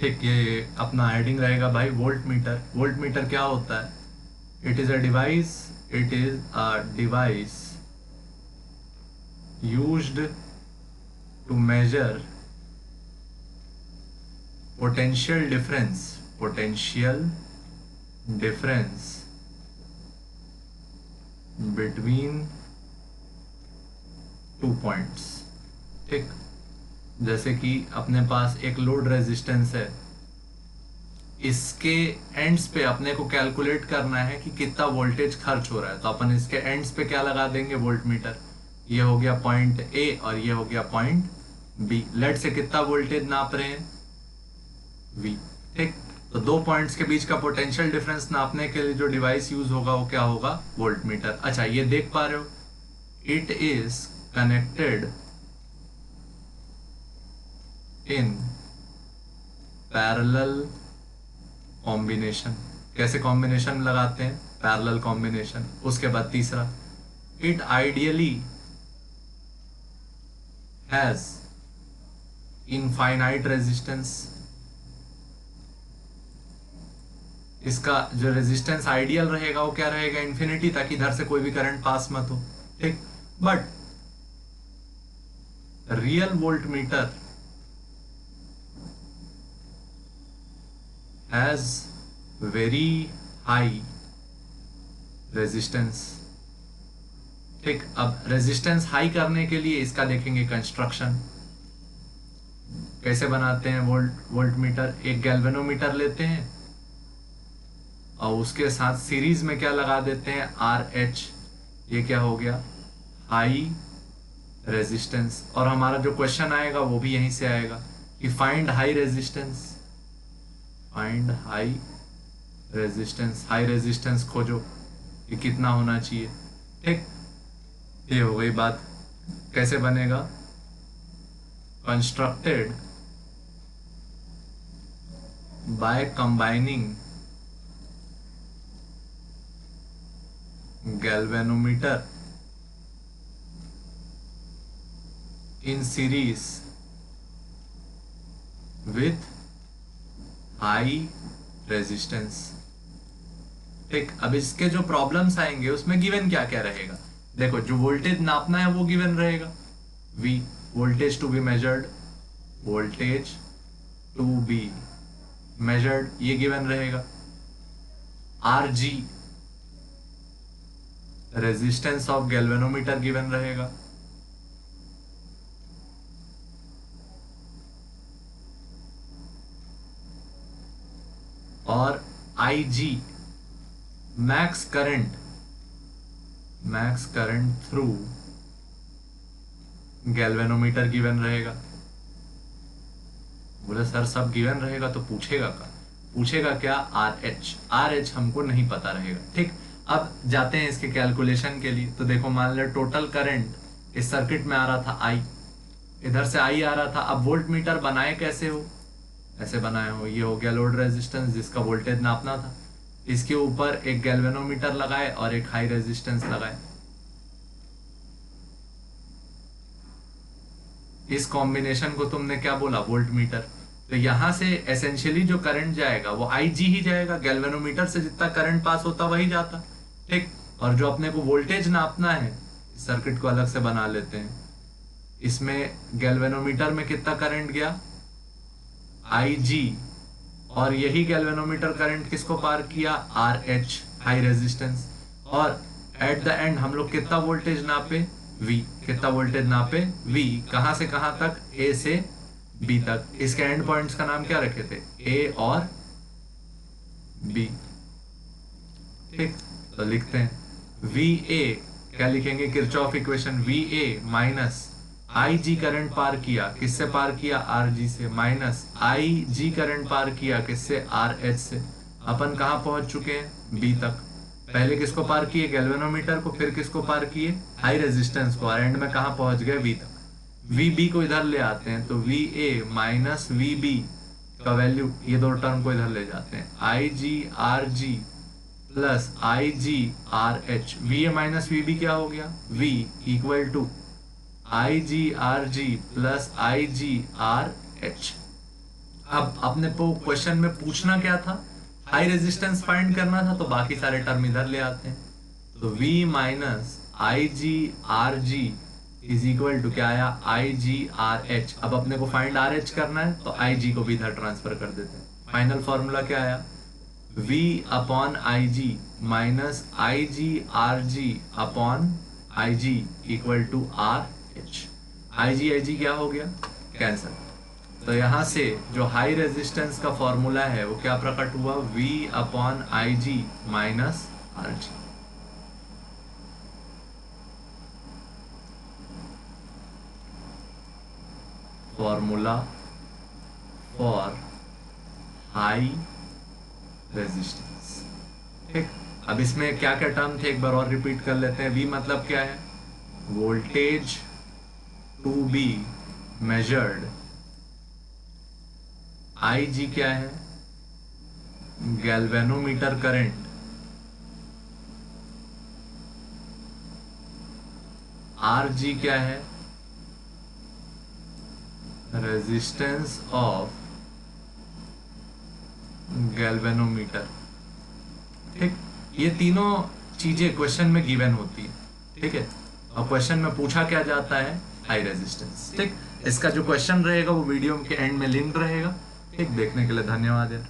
ठीक, ये अपना हेडिंग रहेगा भाई वोल्ट मीटर। वोल्ट मीटर क्या होता है? It is a device, it is a device used to measure potential difference, potential difference between two points. ठीक, जैसे कि अपने पास एक लोड रेजिस्टेंस है, इसके एंड्स पे अपने को कैलकुलेट करना है कि कितना वोल्टेज खर्च हो रहा है, तो अपन इसके एंड्स पे क्या लगा देंगे? Volt meter. ये हो गया पॉइंट ए और ये हो गया पॉइंट बी। लेट से कितना वोल्टेज नाप रहे हैं? वी। ठीक, तो दो पॉइंट्स के बीच का पोटेंशियल डिफरेंस नापने के लिए जो डिवाइस यूज होगा वो क्या होगा? Volt meter. अच्छा, ये देख पा रहे हो, it is connected in parallel combination. कैसे कॉम्बिनेशन लगाते हैं? Parallel combination. उसके बाद तीसरा, it ideally has infinite resistance. इसका जो रेजिस्टेंस आइडियल रहेगा वो क्या रहेगा? इन्फिनिटी, ताकि इधर से कोई भी करंट पास मत हो। ठीक, but real volt meter has very high resistance. ठीक, अब रेजिस्टेंस हाई करने के लिए इसका देखेंगे कंस्ट्रक्शन कैसे बनाते हैं। वोल्ट मीटर, एक गैल्वेनोमीटर लेते हैं और उसके साथ सीरीज में क्या लगा देते हैं? R H. ये क्या हो गया? High resistance. और हमारा जो क्वेश्चन आएगा वो भी यहीं से आएगा कि find high resistance. Find high resistance, high resistance खोजो कि कितना होना चाहिए। ठीक, ये हो गई बात। कैसे बनेगा? Constructed by combining galvanometer in series with high resistance। ठीक, अब इसके जो प्रॉब्लम्स आएंगे उसमें गिवन क्या क्या रहेगा? देखो, जो वोल्टेज नापना है वो गिवन रहेगा, V, voltage to be measured, voltage to be measured, ये गिवन रहेगा। RG, resistance of galvanometer given रहेगा। और IG, max current through galvanometer given रहेगा। बोले सर सब गिवन रहेगा तो पूछेगा क्या? RH हमको नहीं पता रहेगा। ठीक, अब जाते हैं इसके कैलकुलेशन के लिए। तो देखो, मान लो टोटल करंट इस सर्किट में आ रहा था I, इधर से I आ रहा था। अब वोल्ट मीटर बनाए कैसे हो? ऐसे बनाए हो, ये हो गया लोड रेजिस्टेंस जिसका वोल्टेज नापना था, इसके ऊपर एक गैल्वेनोमीटर लगाए और एक हाई रेजिस्टेंस लगाए। इस कॉम्बिनेशन को तुमने क्या बोला? Volt meter. तो यहां से एसेंशियली जो करंट जाएगा वो IG ही जाएगा, गैल्वेनोमीटर से जितना करंट पास होता वही जाता। ठीक, और जो अपने को वोल्टेज नापना है, इस सर्किट को अलग से बना लेते हैं। इसमें गैल्वेनोमीटर में कितना करंट गया? IG, और यही गैल्वेनोमीटर करंट किसको पार किया? RH, high resistance. और एट द एंड हम लोग कितना वोल्टेज नापे? V। कितना वोल्टेज नापे? V। कहां से कहां तक? A से B तक। इसके एंड पॉइंट्स का नाम क्या रखे थे? A और B। ठीक, तो लिखते हैं VA, क्या लिखेंगे? Kirchhoff equation, VA minus IG current पार किया, किससे पार किया? RG से, माइनस IG करंट पार किया किससे? RH से। अपन कहां पहुंच चुके हैं? B तक। पहले किसको पार किए? गैल्वेनोमीटर को, फिर किसको पार किए? हाई रेजिस्टेंस को, और एंड में कहां पहुंच गए? V तक। VB को इधर ले आते हैं तो VA माइनस VB का वैल्यू, ये दो टर्म को इधर ले जाते हैं, IG RG plus IG RH। VA minus VB क्या हो गया? V equal to IG RG plus IG RH। अब अपने को क्वेश्चन में पूछना क्या था, हाई रेजिस्टेंस फाइंड करना था, तो बाकी सारे टर्म इधर ले आते हैं। तो V minus I G R G is equal to क्या आया, आई जी आर एच। अब अपने को फाइंड आर एच करना है तो आई जी को भी इधर ट्रांसफर कर देते हैं। फाइनल फॉर्मूला क्या आया, V upon I G minus I G R G upon I G equal to R H. I G क्या हो गया, कैंसिल। तो यहां से जो हाई रेजिस्टेंस का फॉर्मूला है वो क्या प्रकट हुआ, V upon I G minus R G. Formula for high resistance. ठीक, अब इसमें क्या क्या टर्म थे एक बार और रिपीट कर लेते हैं। V मतलब क्या है, voltage to be measured. I G क्या है, गैल्वेनोमीटर करंट। आर जी क्या है, रेजिस्टेंस ऑफ गैल्वेनोमीटर। ठीक, ये तीनों चीजें क्वेश्चन में गिवन होती है। ठीक है, और क्वेश्चन में पूछा क्या जाता है, हाई रेजिस्टेंस। ठीक, इसका जो क्वेश्चन रहेगा वो वीडियो के एंड में लिंक रहेगा। ठीक, देखने के लिए धन्यवाद यार।